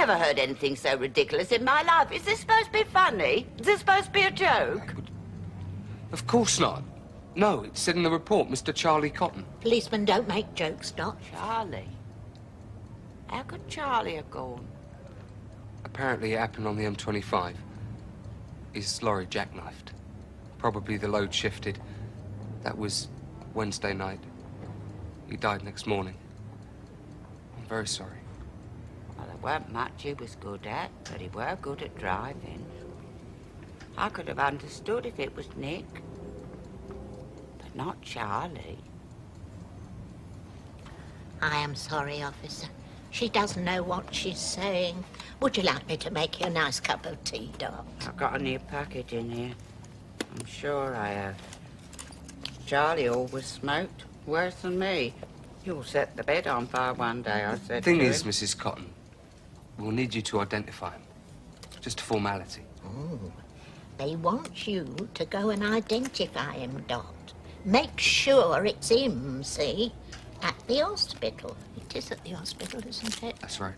never heard anything so ridiculous in my life. Is this supposed to be funny? Is this supposed to be a joke? Of course not. No, it said in the report, Mr. Charlie Cotton. Policemen don't make jokes, Dot. Charlie? How could Charlie have gone? Apparently it happened on the M25. His lorry jackknifed. Probably the load shifted. That was Wednesday night. He died next morning. I'm very sorry. Well, there weren't much he was good at, but he were good at driving. I could have understood if it was Nick, but not Charlie. I am sorry, officer. She doesn't know what she's saying. Would you like me to make you a nice cup of tea, Dot? I've got a new packet in here. I'm sure I have. Charlie always smoked, worse than me. You'll set the bed on fire one day, I said. The thing is, Mrs. Cotton, we'll need you to identify him. Just a formality. Oh. They want you to go and identify him, Dot. Make sure it's him, see? At the hospital. It is at the hospital, isn't it? That's right.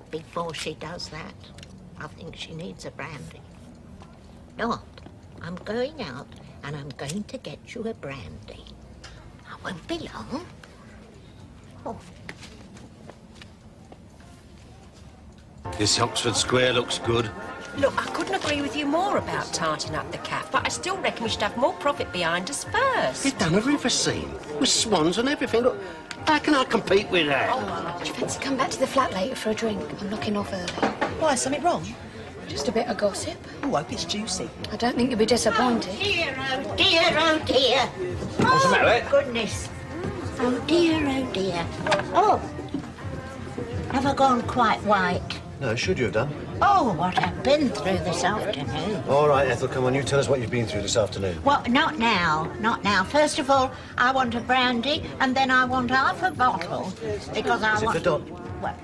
Before she does that, I think she needs a brandy. Dot, I'm going out and I'm going to get you a brandy. I won't be long. Oh. This Oxford Square looks good. Look, I couldn't agree with you more about tarting up the calf, but I still reckon we should have more profit behind us first. You've done a river scene with swans and everything. Look, how can I compete with that? Oh, do you fancy come back to the flat later for a drink? I'm knocking off early. Why, something wrong? Just a bit of gossip. Oh, I hope it's juicy. I don't think you'll be disappointed. Oh dear, oh dear, oh dear. What's the matter, eh? Goodness. Oh dear, oh dear. Oh, have I gone quite white? No, should you have done? Oh, what I've been through this afternoon. All right, Ethel, come on, you tell us what you've been through this afternoon. Well, not now, not now. First of all, I want a brandy, and then I want half a bottle, because I Is it want... for Dot? Well,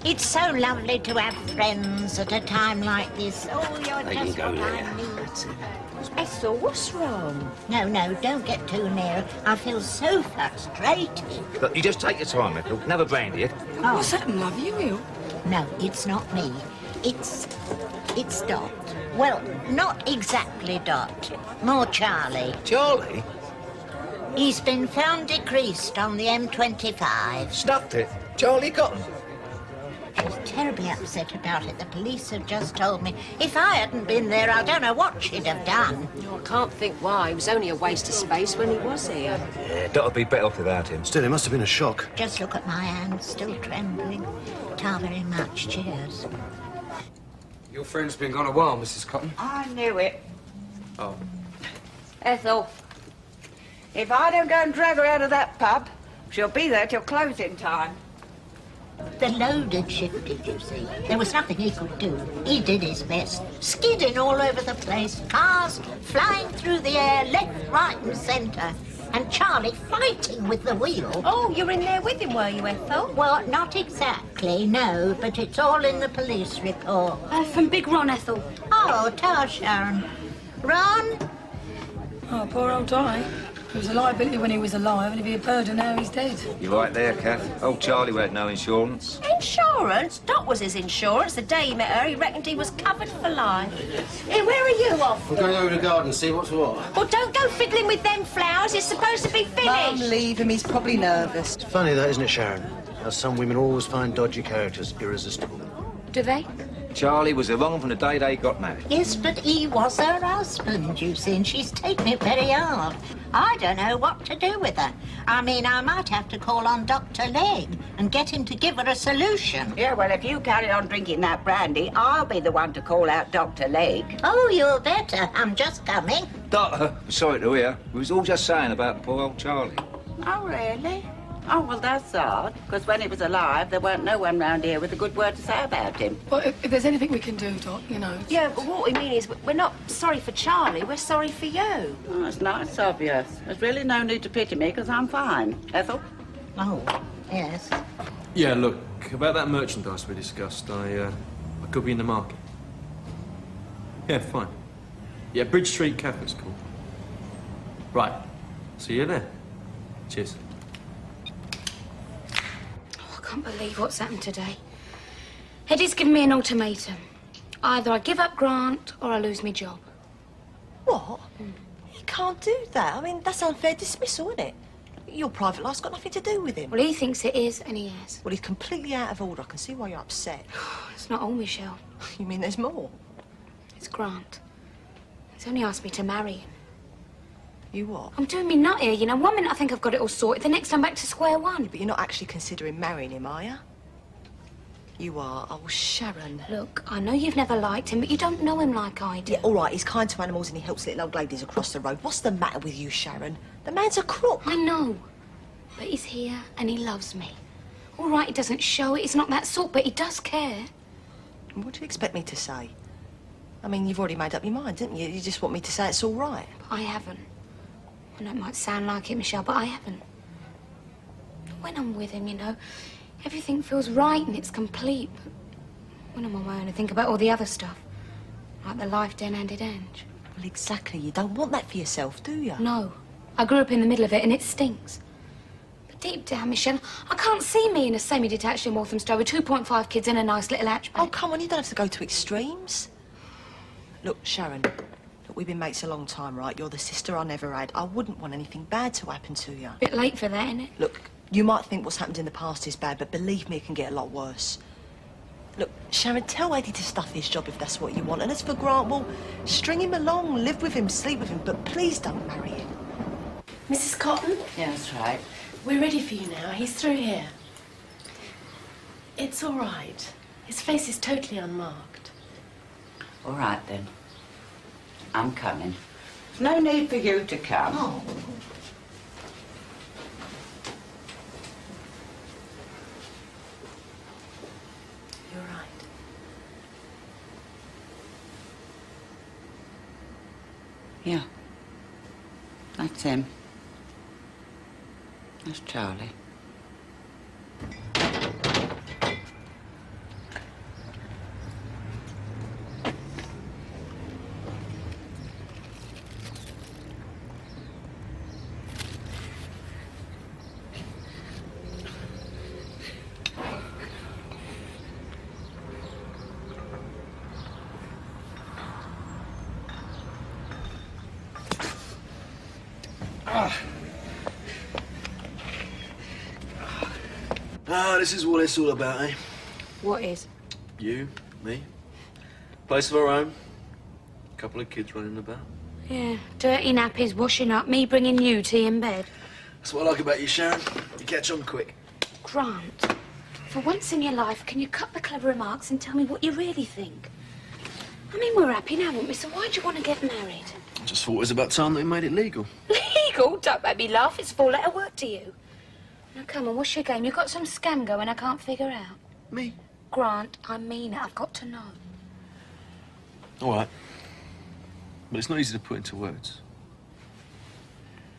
it's so lovely to have friends at a time like this. Oh, you're They can just go what there. I need. Ethel, what's wrong? No, no, don't get too near. I feel so frustrated. Look, you just take your time, Ethel. Never brandy it. Oh. What's happened, love? You ill? No, it's not me. It's Dot. Well, not exactly Dot. More Charlie. Charlie? He's been found decreased on the M25. Stuffed it. Charlie Cotton. She's terribly upset about it. The police have just told me. If I hadn't been there, I don't know what she'd have done. No, I can't think why. It was only a waste of space when he was here. Yeah, Dot would be better off without him. Still, it must have been a shock. Just look at my hand, still trembling. Ta very much. Cheers. Your friend's been gone a while, Mrs. Cotton. I knew it. Oh. Ethel, if I don't go and drag her out of that pub, she'll be there till closing time. The load had shifted, you see. There was nothing he could do. He did his best. Skidding all over the place. Cars flying through the air, left, right and centre. And Charlie fighting with the wheel. Oh, you were in there with him, were you, Ethel? Well, not exactly, no, but it's all in the police report. From Big Ron, Ethel. Oh, ta, Sharon. Ron? Oh, poor old Di. He was a liability when he was alive, and if he had burden now he's dead. You're right there, Kath. Old Charlie had no insurance. Insurance? Dot was his insurance. The day he met her, he reckoned he was covered for life. Hey, where are you off? I'm going over to the garden and see what's what. Well, don't go fiddling with them flowers. It's supposed to be Mum, finished. leave him. He's probably nervous. It's funny, that, isn't it, Sharon? How some women always find dodgy characters irresistible. Do they? Charlie was the wrong from the day they got married. Yes, but he was her husband, you see, and she's taken it very hard. I don't know what to do with her. I mean, I might have to call on Dr. Legg and get him to give her a solution. Yeah, well, if you carry on drinking that brandy, I'll be the one to call out Dr. Legg. Oh, you're better. I'm just coming. Dot, sorry to hear. We was all just saying about poor old Charlie. Oh, really? Oh, well, that's odd, because when he was alive, there weren't no one round here with a good word to say about him. But if there's anything we can do, Dot, you know... Yeah, but what we mean is we're not sorry for Charlie, we're sorry for you. Oh, it's nice of you. There's really no need to pity me, because I'm fine. Ethel? Oh, yes. Yeah, look, about that merchandise we discussed, I could be in the market. Yeah, fine. Yeah, Bridge Street Cafe's cool. Right. See you there. Cheers. Oh, I can't believe what's happened today. Eddie's given me an ultimatum. Either I give up Grant or I lose my job. What? You can't do that. I mean, that's unfair dismissal, isn't it? Your private life's got nothing to do with him. Well, he thinks it is, and he has. Well, he's completely out of order. I can see why you're upset. It's not all, Michelle. You mean there's more? It's Grant. He's only asked me to marry him. You what? I'm doing me nut here, you know. One minute I think I've got it all sorted, the next I'm back to square one. But you're not actually considering marrying him, are you? You are. Oh, Sharon. Look, I know you've never liked him, but you don't know him like I do. Yeah, all right, he's kind to animals and he helps little old ladies across the road. What's the matter with you, Sharon? The man's a crook. I know. But he's here and he loves me. All right, he doesn't show it, he's not that sort, but he does care. What do you expect me to say? I mean, you've already made up your mind, didn't you? You just want me to say it's all right. But I haven't. I know it might sound like it, Michelle, but I haven't. When I'm with him, you know, everything feels right and it's complete. But when I'm on my own, I think about all the other stuff. Like the life Den handed Ange. Well, exactly. You don't want that for yourself, do you? No. I grew up in the middle of it and it stinks. But deep down, Michelle, I can't see me in a semi-detached in Walthamstow with 2.5 kids in a nice little hatchback. Oh, come on, you don't have to go to extremes. Look, Sharon, look, we've been mates a long time, right? You're the sister I never had. I wouldn't want anything bad to happen to you. Bit late for that, innit? Look, you might think what's happened in the past is bad, but believe me, it can get a lot worse. Look, Sharon, tell Eddie to stuff his job if that's what you want. And as for Grant, well, string him along, live with him, sleep with him, but please don't marry him. Mrs. Cotton? Yeah, that's right. We're ready for you now. He's through here. It's all right. His face is totally unmarked. All right, then. I'm coming. No need for you to come. Oh. You're right. Yeah. That's him. That's Charlie. Ah, this is what it's all about, eh? What is? You, me, place of our own, couple of kids running about. Yeah, dirty nappies, washing up, me bringing you tea in bed. That's what I like about you, Sharon. You catch on quick. Grant, for once in your life, can you cut the clever remarks and tell me what you really think? I mean, we're happy now, aren't we? So why do you want to get married? I just thought it was about time that we made it legal. Legal? Don't make me laugh. It's four-letter word to you. Now, come on, what's your game? You've got some scam going I can't figure out. Me? Grant, I mean it. I've got to know. All right. But it's not easy to put into words.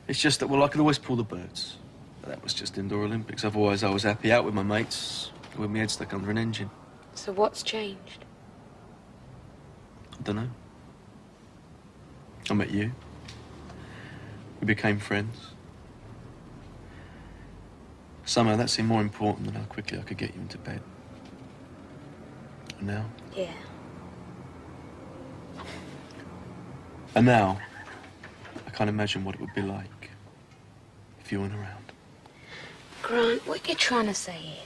It's just that, well, I could always pull the birds. But that was just indoor Olympics. Otherwise, I was happy out with my mates, with my head stuck under an engine. So what's changed? I don't know. I met you. We became friends. Somehow that seemed more important than how quickly I could get you into bed. And now? Yeah. And now, I can't imagine what it would be like if you weren't around. Grant, what you're trying to say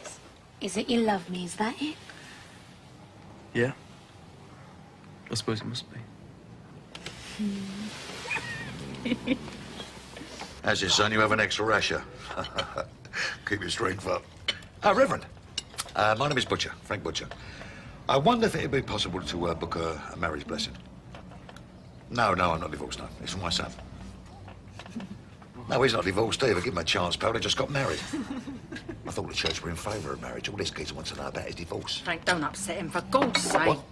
is that you love me, is that it? Yeah. I suppose it must be. As it, son, you have an extra rasher. Keep your strength up. Reverend. My name is Butcher, Frank Butcher. I wonder if it'd be possible to book a marriage blessing. No, I'm not divorced, no. It's for my son. No, he's not divorced either. Give him a chance, pal. They just got married. I thought the church were in favour of marriage. All this geezer wants to know about is divorce. Frank, don't upset him, for God's sake. What?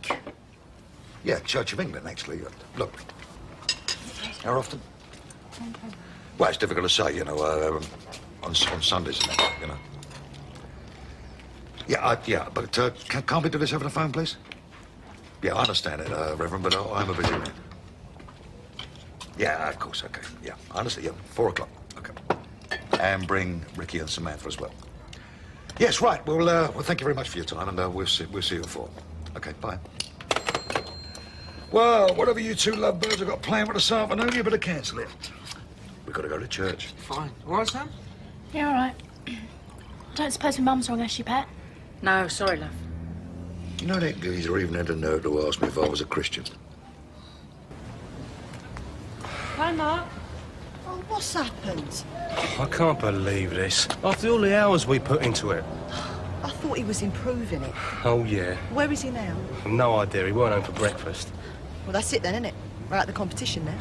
Yeah, Church of England, actually. Look. How often? Well, it's difficult to say, you know, on Sundays and that, you know. Yeah, but can't we do this over the phone, please? Yeah, I understand it, Reverend, but I'm a busy man. Yeah, of course, okay. Yeah, I understand, yeah, 4 o'clock, okay. And bring Ricky and Samantha as well. Yes, right. Well, thank you very much for your time, and we'll see you at 4. Okay, bye. Well, whatever you two lovebirds have got planned for this afternoon, you better cancel it. We've got to go to church. Fine. All right, Sam? Yeah, all right. I don't suppose my mum's wrong, has she, Pat? No, sorry, love. You know, that geezer even had the nerve to ask me if I was a Christian. Hi, Mark. Oh, what's happened? I can't believe this. After all the hours we put into it. I thought he was improving it. Oh, yeah. Where is he now? I've no idea. He weren't home for breakfast. Well, that's it then, isn't it? We're at the competition now.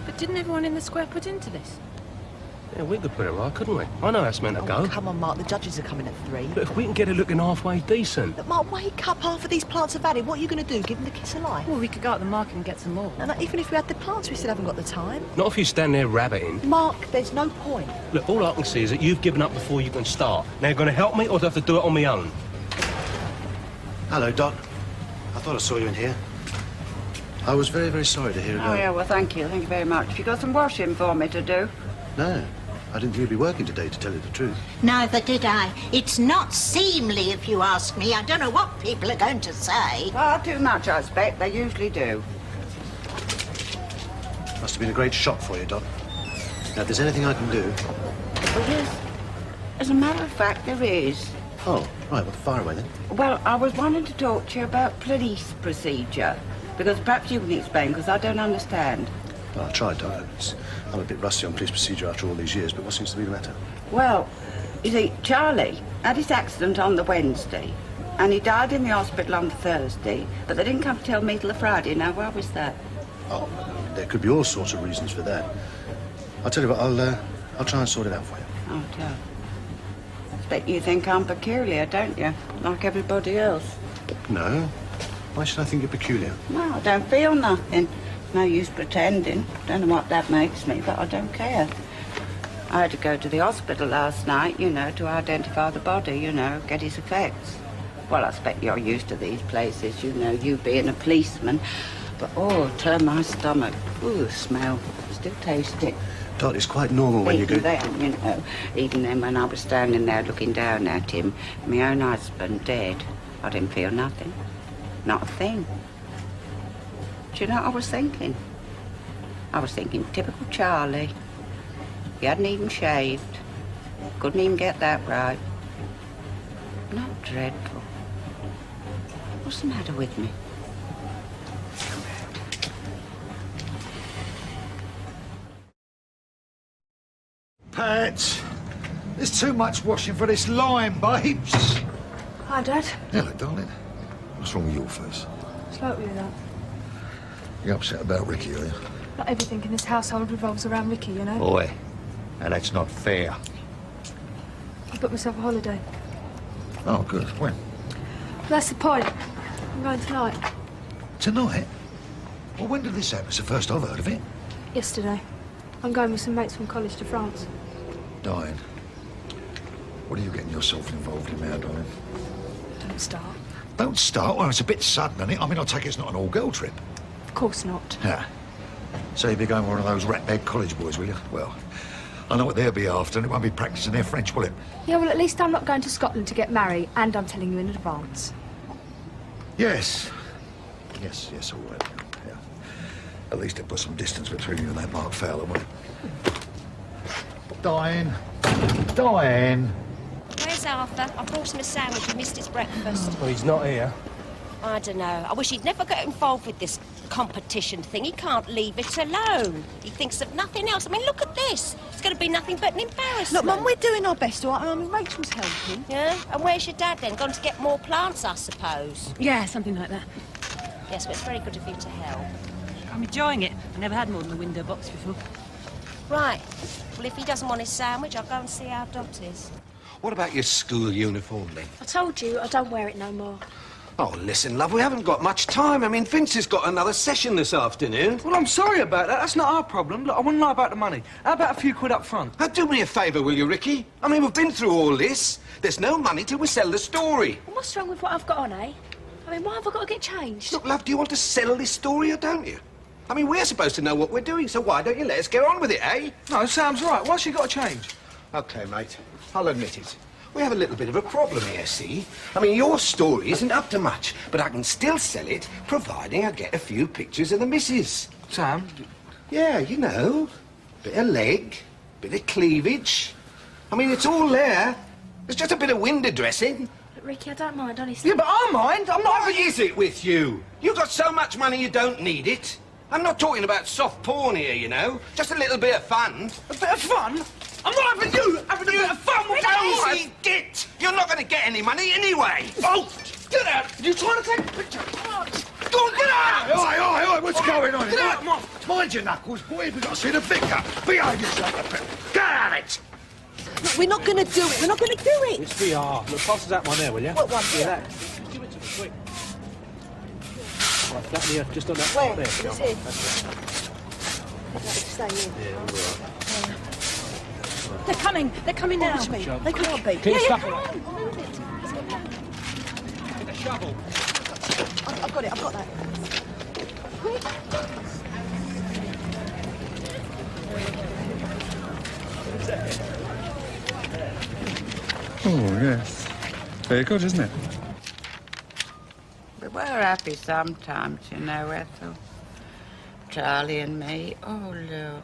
But didn't everyone in the square put into this? Yeah, we could put it right, couldn't we? I know how it's meant to Oh, go. come on, Mark. The judges are coming at 3. But if we can get it looking halfway decent. Look, Mark, wake up. Half of these plants are valid. What are you going to do? Give them the kiss of life? Well, we could go out the market and get some more. No, even if we had the plants, we still haven't got the time. Not if you stand there rabbiting. Mark, there's no point. Look, all I can see is that you've given up before you can start. Now, you're going to help me, or do I have to do it on my own? Hello, Dot. I thought I saw you in here. I was very, very sorry to hear about... Oh, yeah, well, thank you. Thank you very much. Have you got some washing for me to do? No, I didn't think you'd be working today, to tell you the truth. Neither did I. It's not seemly, if you ask me. I don't know what people are going to say. Far too much, I expect. They usually do. Must have been a great shock for you, Dot. Now, if there's anything I can do... Well, yes. As a matter of fact, there is. Oh, right, well, fire away then. Well, I was wanting to talk to you about police procedure. Because perhaps you can explain, because I don't understand. Well, I tried, Dot. I'm a bit rusty on police procedure after all these years, but what seems to be the matter? Well, you see, Charlie had his accident on the Wednesday, and he died in the hospital on the Thursday, but they didn't come to tell me till the Friday. Now, why was that? Oh, there could be all sorts of reasons for that. I'll tell you what, I'll try and sort it out for you. Oh, dear. I expect you think I'm peculiar, don't you? Like everybody else. No. Why should I think you're peculiar? No, I don't feel nothing. No use pretending. Don't know what that makes me, but I don't care. I had to go to the hospital last night, you know, to identify the body, you know, get his effects. Well, I expect you're used to these places, you know, you being a policeman. But, oh, turn my stomach. Ooh, smell. Still taste it. Dot, it's quite normal when you go... Even then, you know, even then when I was standing there looking down at him, my own husband dead, I didn't feel nothing. Not a thing. Do you know what I was thinking? I was thinking, typical Charlie. He hadn't even shaved. Couldn't even get that right. Not dreadful. What's the matter with me? Pat, there's too much washing for this lime, babes. Hi, Dad. Hello, darling. What's wrong with your face? Slightly that. You're upset about Ricky, are you? Not everything in this household revolves around Ricky, you know. Boy, now that's not fair. I booked myself a holiday. Oh, good. When? That's the point. I'm going tonight. Tonight? Well, when did this happen? It's the first I've heard of it. Yesterday. I'm going with some mates from college to France. Dying. What are you getting yourself involved in now, darling? Don't start. Don't start. Well, it's a bit sudden, isn't it? I mean, I take it it's not an all-girl trip. Of course not. Yeah. So you'll be going with one of those rat-bag college boys, will you? Well, I know what they'll be after, and it won't be practising their French, will it? Yeah, well, at least I'm not going to Scotland to get married, and I'm telling you in advance. Yes. Yes, all right. Yeah. At least it put some distance between you and that Mark Fowler, won't it? Diane. Where's Arthur? I brought him a sandwich. He missed his breakfast. Well, he's not here. I don't know. I wish he'd never got involved with this competition thing. He can't leave it alone. He thinks of nothing else. I mean, look at this. It's going to be nothing but an embarrassment. Look, Mum, we're doing our best, all right? I mean, Rachel's helping. Yeah? And where's your dad, then? Gone to get more plants, I suppose? Yeah, something like that. Yes, but it's very good of him to help. I'm enjoying it. I've never had more than a window box before. Right. Well, if he doesn't want his sandwich, I'll go and see how Dot is. What about your school uniform, then? I told you I don't wear it no more. Oh, listen, love, we haven't got much time. I mean, Vince has got another session this afternoon. Well, I'm sorry about that. That's not our problem. Look, I want to know about the money. How about a few quid up front? Now, do me a favour, will you, Ricky? I mean, we've been through all this. There's no money till we sell the story. Well, what's wrong with what I've got on, eh? I mean, why have I got to get changed? Look, love, do you want to sell this story or don't you? I mean, we're supposed to know what we're doing, so why don't you let us get on with it, eh? No, Sam's right. Why's she got to change? OK, mate, I'll admit it. We have a little bit of a problem here, see? I mean, your story isn't up to much, but I can still sell it, providing I get a few pictures of the missus. Sam? Yeah, you know, bit of leg, bit of cleavage. I mean, it's all there. It's just a bit of window dressing. But Ricky, I don't mind, honestly. Yeah, but I mind. I'm not... What is it with you? You've got so much money you don't need it. I'm not talking about soft porn here, you know. Just a little bit of fun. A bit of fun? I'm not having you having a bit of fun with that. Easy, git! You're not going to get any money anyway. Oh, get out! You trying to take a picture? Go on, get out! Oi, what's going on? Get out, Mom! Mind your knuckles, boy. We've got to see the vicar. Behave yourself a bit. Get out of it! Look, we're not going to do it. We're not going to do it. It's VR. Look, pass us that one there, will you? What one? Yeah, that. Give it to me, quick. Right, flat here, just on that Where? part there. It's Yeah, here. that's it. Stay in. Yeah, all right. They're coming. They're coming now. Watch me. They can't be. Keep the stuff. Get a shovel. I've got it. I've got that. Oh, yes. Very good, isn't it? We were happy sometimes, you know, Ethel. Charlie and me. Oh, look.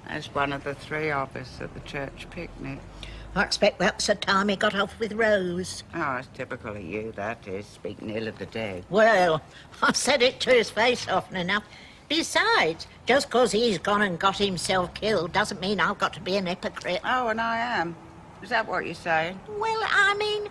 As one of the three of us at the church picnic. I expect that's the time he got off with Rose. Oh, it's typical of you, that is, speaking ill of the dead. Well, I've said it to his face often enough. Besides, just 'cause he's gone and got himself killed doesn't mean I've got to be an hypocrite. Oh, and I am. Is that what you're saying? Well, I mean,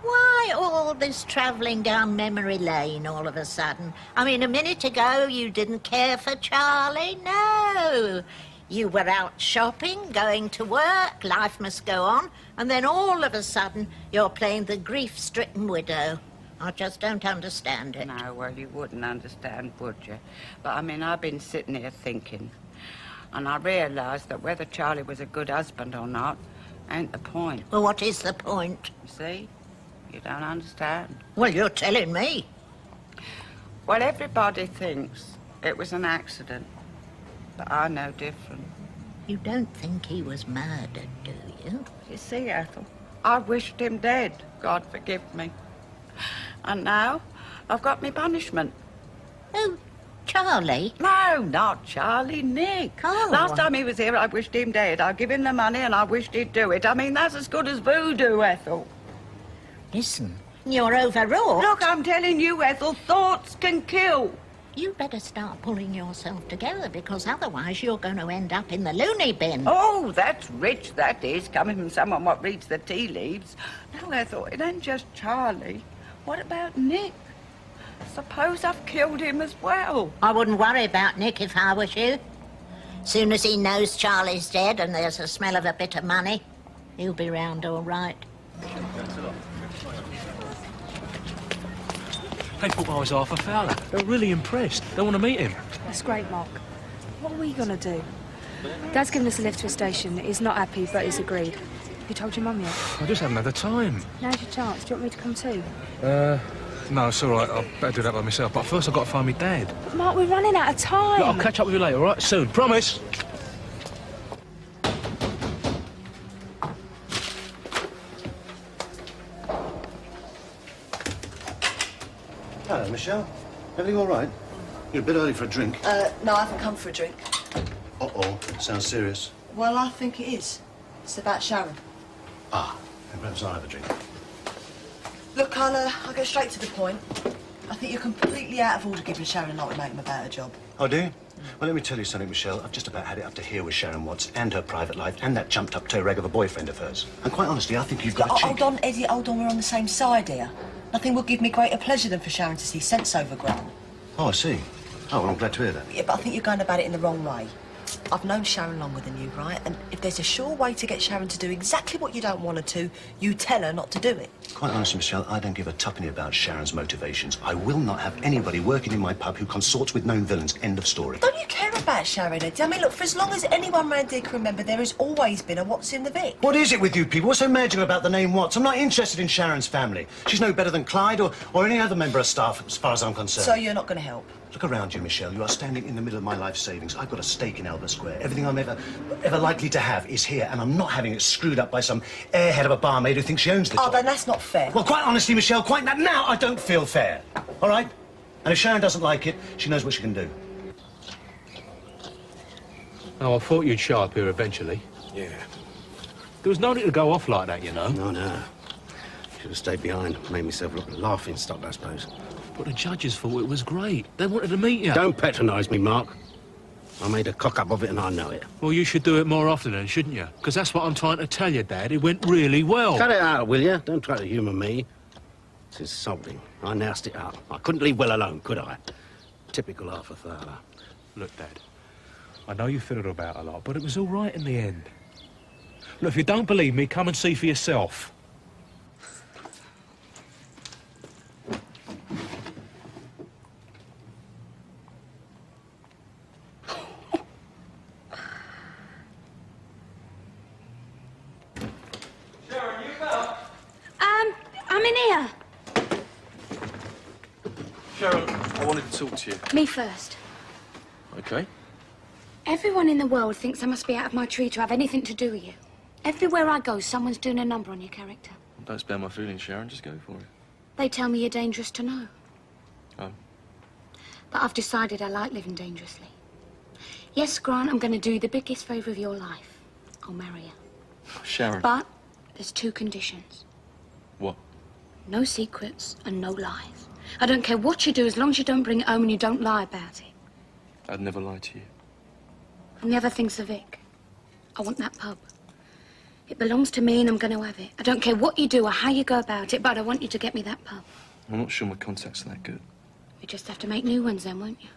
why all this travelling down memory lane all of a sudden? I mean, a minute ago you didn't care for Charlie. No. You were out shopping, going to work, life must go on, and then all of a sudden you're playing the grief-stricken widow. I just don't understand it. No, well, you wouldn't understand, would you? But, I mean, I've been sitting here thinking, and I realised that whether Charlie was a good husband or not ain't the point. Well, what is the point? You see? You don't understand. Well, you're telling me. Well, everybody thinks it was an accident, but I know different. You don't think he was murdered, do you? You see, Ethel, I wished him dead, God forgive me. And now I've got my punishment. Oh, Charlie? No, not Charlie, Nick. Oh. Last time he was here, I wished him dead. I give him the money and I wished he'd do it. I mean, that's as good as voodoo, Ethel. Listen, you're overwrought. Look, I'm telling you, Ethel, thoughts can kill. You better start pulling yourself together, because otherwise you're going to end up in the loony bin. Oh, that's rich, that is, coming from someone what reads the tea leaves. No, Ethel, it ain't just Charlie. What about Nick? Suppose I've killed him as well. I wouldn't worry about Nick if I was you. Soon as he knows Charlie's dead and there's a smell of a bit of money, he'll be round all right. They thought I was half a fowler. They were really impressed. They want to meet him. That's great, Mark. What are we going to do? Dad's given us a lift to a station. He's not happy, but he's agreed. You told your mum yet? I just haven't had the time. Now's your chance. Do you want me to come too? No, it's all right. I'll better do that by myself. But first I've got to find my dad. But Mark, we're running out of time. Look, I'll catch up with you later, all right? Soon. Promise. Hello, Michelle. Everything all right? You're a bit early for a drink. No, I haven't come for a drink. Uh-oh. Sounds serious. Well, I think it is. It's about Sharon. Ah, then perhaps I'll have a drink. Look, I'll get straight to the point. I think you're completely out of order giving Sharon an ultimatum about her job. Oh, do you? Well, let me tell you something, Michelle. I've just about had it up to here with Sharon Watts and her private life and that jumped-up toe rag of a boyfriend of hers. And quite honestly, I think you've got a cheek. Hold on, Eddie, hold on. We're on the same side here. Nothing will give me greater pleasure than for Sharon to see sense over Grant. Oh, I see. Oh, well, I'm glad to hear that. Yeah, but I think you're going about it in the wrong way. I've known Sharon longer than you, right? And if there's a sure way to get Sharon to do exactly what you don't want her to, you tell her not to do it. Quite honestly, Michelle, I don't give a tuppenny about Sharon's motivations. I will not have anybody working in my pub who consorts with known villains. End of story. Don't you care about Sharon, Eddie? I mean, look, for as long as anyone round here can remember, there has always been a What's in the Vic. What is it with you people? What's so magical about the name Watts? I'm not interested in Sharon's family. She's no better than Clyde or any other member of staff, as far as I'm concerned. So you're not going to help? Look around you, Michelle. You are standing in the middle of my life savings. I've got a stake in our Albert Square. Everything I'm ever likely to have is here, and I'm not having it screwed up by some airhead of a barmaid who thinks she owns the joint. Oh, then that's not fair. Well, quite honestly, Michelle, now I don't feel fair. All right? And if Sharon doesn't like it, she knows what she can do. Oh, I thought you'd show up here eventually. Yeah. There was no need to go off like that, you know. No. Should have stayed behind. Made myself look a laughing stock, I suppose. But the judges thought it was great. They wanted to meet you. Don't patronise me, Mark. I made a cock-up of it and I know it. Well, you should do it more often then, shouldn't you? Because that's what I'm trying to tell you, Dad. It went really well. Cut it out, will you? Don't try to humour me. It's insulting. I noused it up. I couldn't leave Will alone, could I? Typical half a father. Look, Dad, I know you fiddled about a lot, but it was all right in the end. Look, if you don't believe me, come and see for yourself. I'm in here. Sharon, I wanted to talk to you. Me first. Okay. Everyone in the world thinks I must be out of my tree to have anything to do with you. Everywhere I go, someone's doing a number on your character. Don't spare my feelings, Sharon. Just go for it. They tell me you're dangerous to know. Oh. But I've decided I like living dangerously. Yes, Grant, I'm going to do you the biggest favour of your life. I'll marry you. Sharon. But there's two conditions. What? No secrets and no lies. I don't care what you do as long as you don't bring it home and you don't lie about it. I'd never lie to you. And the other thing's the Vic. I want that pub. It belongs to me and I'm going to have it. I don't care what you do or how you go about it, but I want you to get me that pub. I'm not sure my contacts are that good. You just have to make new ones then, won't you?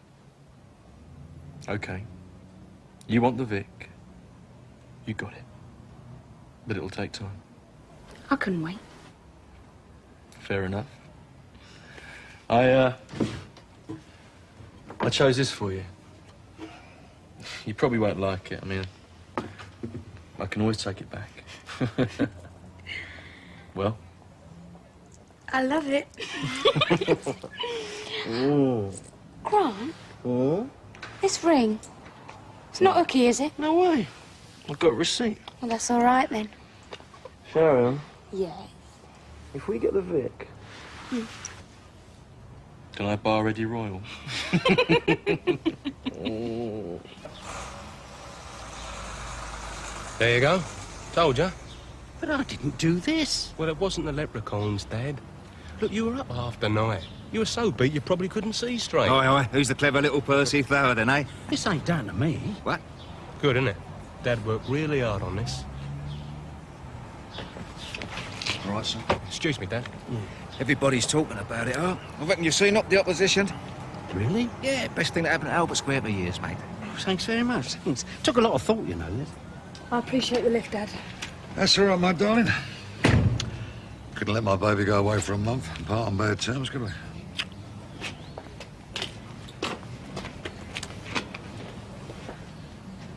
Okay. You want the Vic. You got it. But it'll take time. I couldn't wait. Fair enough. I chose this for you. You probably won't like it. I mean, I can always take it back. Well? I love it. Grant? This ring, it's not hooky, is it? No way. I've got a receipt. Well, that's all right then. Sharon, Yeah. if we get the Vic, can I bar Eddie Royal? There you go. Told you. But I didn't do this. Well, it wasn't the leprechauns, Dad. Look, you were up half the night. You were so beat you probably couldn't see straight. Oi. Who's the clever little Percy Flower then, eh? This ain't down to me. What? Good, isn't it? Dad worked really hard on this. All right, son. Excuse me, Dad. Everybody's talking about it, huh? I reckon you've seen up the opposition. Really? Yeah, best thing that happened at Albert Square for years, mate. Oh, thanks very much. Thanks. Took a lot of thought, you know. I appreciate the lift, Dad. That's all right, my darling. Couldn't let my baby go away for a month and part on bad terms, could we?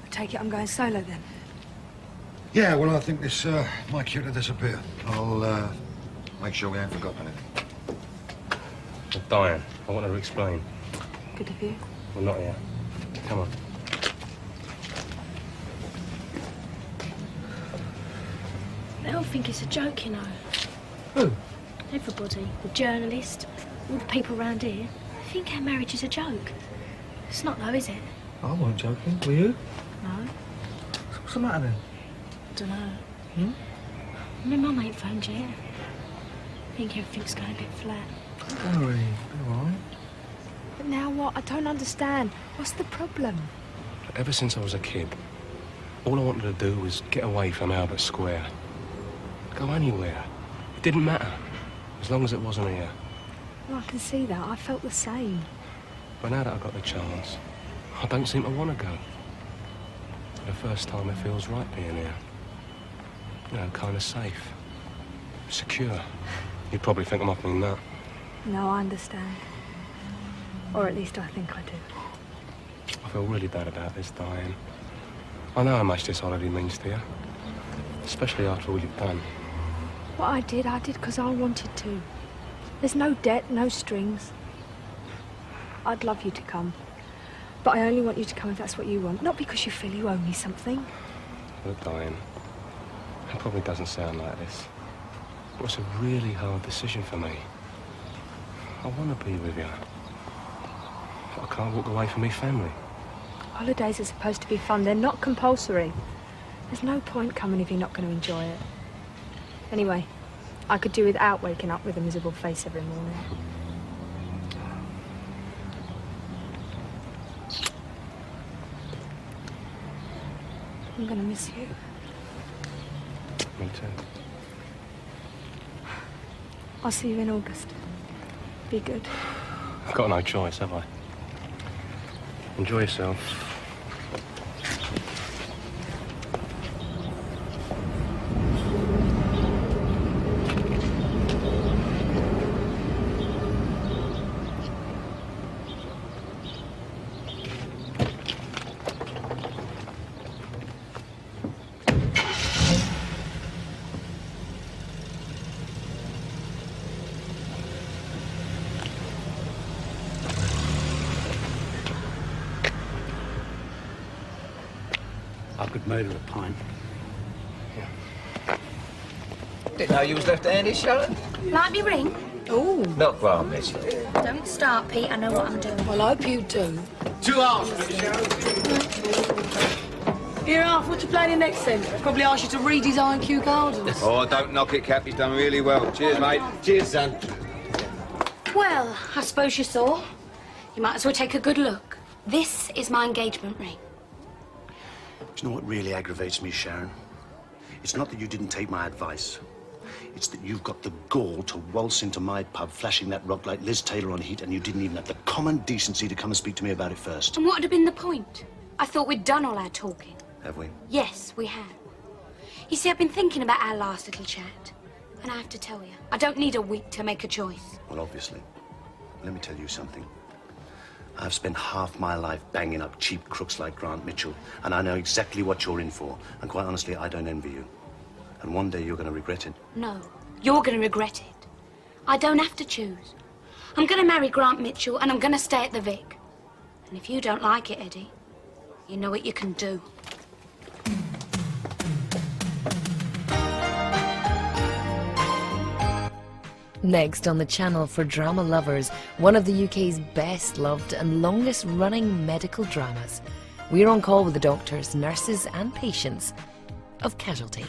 I take it I'm going solo then. Yeah, well, I think this might cue to disappear. I'll make sure we ain't forgotten anything. Well, Diane, I want to explain. Good of you. Well, not yet. Come on. They all think it's a joke, you know. Who? Everybody. The journalist, all the people around here. They think our marriage is a joke. It's not though, is it? I wasn't joking. Were you? No. What's the matter then? Dunno. My mum ain't phoned yet. I think everything's going a bit flat. Don't worry. All right. But now what? I don't understand. What's the problem? Ever since I was a kid, all I wanted to do was get away from Albert Square. Go anywhere. It didn't matter, as long as it wasn't here. Well, I can see that. I felt the same. But now that I've got the chance, I don't seem to want to go. For the first time, it feels right being here. You know, kind of safe. Secure. You'd probably think I'm offering that. No, I understand. Or at least I think I do. I feel really bad about this, Diane. I know how much this holiday means to you. Especially after all you've done. What I did because I wanted to. There's no debt, no strings. I'd love you to come. But I only want you to come if that's what you want, not because you feel you owe me something. Look, Diane, it probably doesn't sound like this. But it's a really hard decision for me. I want to be with you. But I can't walk away from my family. Holidays are supposed to be fun. They're not compulsory. There's no point coming if you're not going to enjoy it. Anyway, I could do without waking up with a miserable face every morning. I'm going to miss you. Me too. I'll see you in August. Be good. I've got no choice, have I? Enjoy yourself. I could made her a pint. Didn't know you was left-handed, Sharon. Like me ring? Oh. Not Grant Mitchell. Don't start, Pete. I know what I'm doing. Well, I hope you do. 2 hours, Mr. Sharon. Here, Alf, what you planning next then? Probably ask you to redesign Kew Gardens. Oh, don't knock it, Cap. He's done really well. Cheers, mate. Cheers, son. Well, I suppose you saw. You might as well take a good look. This is my engagement ring. Do you know what really aggravates me, Sharon? It's not that you didn't take my advice. It's that you've got the gall to waltz into my pub flashing that rock like Liz Taylor on heat, and you didn't even have the common decency to come and speak to me about it first. And what would have been the point? I thought we'd done all our talking. Have we? Yes, we have. You see, I've been thinking about our last little chat. And I have to tell you, I don't need a week to make a choice. Well, obviously. Let me tell you something. I've spent half my life banging up cheap crooks like Grant Mitchell, and I know exactly what you're in for. And quite honestly, I don't envy you. And one day you're going to regret it. No, you're going to regret it. I don't have to choose. I'm going to marry Grant Mitchell, and I'm going to stay at the Vic. And if you don't like it, Eddie, you know what you can do. Next on the channel for drama lovers, one of the UK's best loved and longest running medical dramas. We're on call with the doctors, nurses and patients of Casualty.